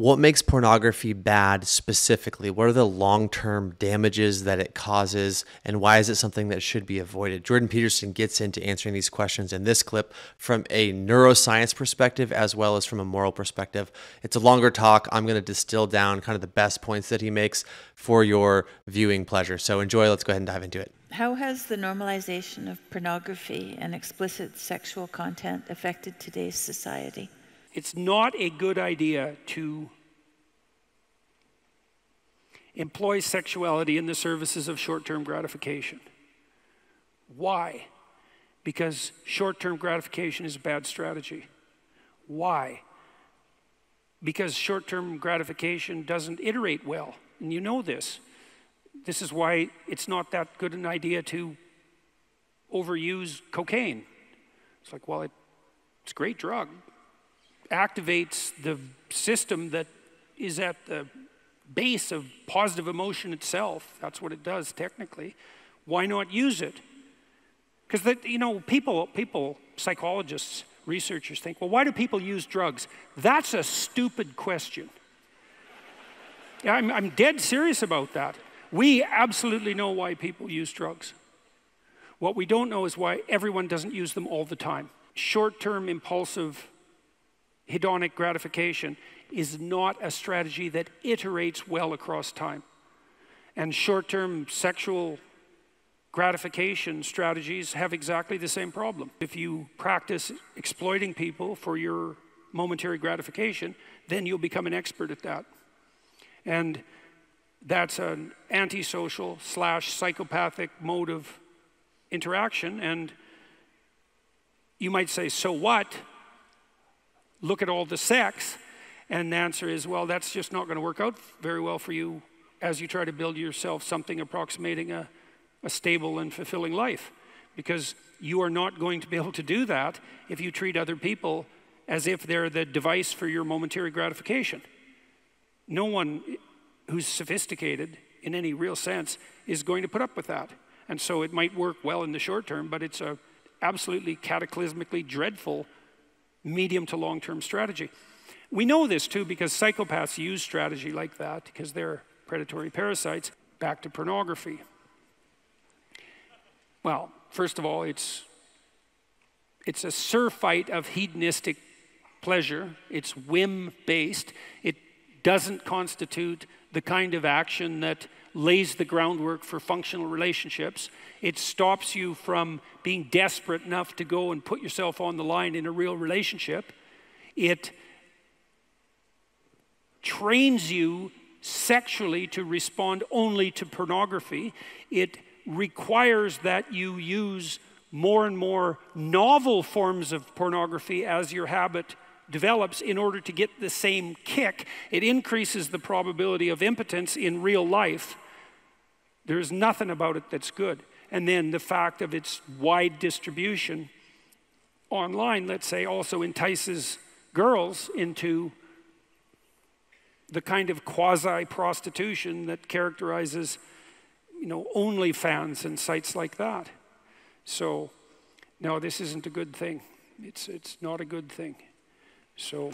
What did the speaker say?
What makes pornography bad specifically? What are the long-term damages that it causes, and why is it something that should be avoided? Jordan Peterson gets into answering these questions in this clip from a neuroscience perspective as well as from a moral perspective. It's a longer talk. I'm going to distill down kind of the best points that he makes for your viewing pleasure. So enjoy. Let's go ahead and dive into it. How has the normalization of pornography and explicit sexual content affected today's society? It's not a good idea to employ sexuality in the services of short-term gratification. Why? Because short-term gratification is a bad strategy. Why? Because short-term gratification doesn't iterate well, and you know this. This is why it's not that good an idea to overuse cocaine. It's like, well, it's a great drug. Activates the system that is at the base of positive emotion itself. That's what it does technically. Why not use it? Because people, psychologists, researchers think, well, why do people use drugs? That's a stupid question. Yeah, I'm dead serious about that. We absolutely know why people use drugs. What we don't know is why everyone doesn't use them all the time. Short-term impulsive hedonic gratification is not a strategy that iterates well across time. And short-term sexual gratification strategies have exactly the same problem. If you practice exploiting people for your momentary gratification, then you'll become an expert at that. And that's an antisocial / psychopathic mode of interaction. And you might say, so what? Look at all the sex. And the answer is, well, that's just not going to work out very well for you as you try to build yourself something approximating a stable and fulfilling life. Because you are not going to be able to do that if you treat other people as if they're the device for your momentary gratification. No one who's sophisticated in any real sense is going to put up with that. And so it might work well in the short term, but it's a absolutely cataclysmically dreadful medium to long-term strategy. We know this too because psychopaths use strategy like that because they're predatory parasites. Back to pornography. Well, first of all, it's a surfeit of hedonistic pleasure. It's whim-based. It doesn't constitute the kind of action that lays the groundwork for functional relationships. It stops you from being desperate enough to go and put yourself on the line in a real relationship. It trains you sexually to respond only to pornography. It requires that you use more and more novel forms of pornography as your habit develops in order to get the same kick. It increases the probability of impotence in real life. There's nothing about it that's good. And then the fact of its wide distribution online, let's say, also entices girls into the kind of quasi-prostitution that characterizes, OnlyFans and sites like that. So, no, this isn't a good thing. It's not a good thing. So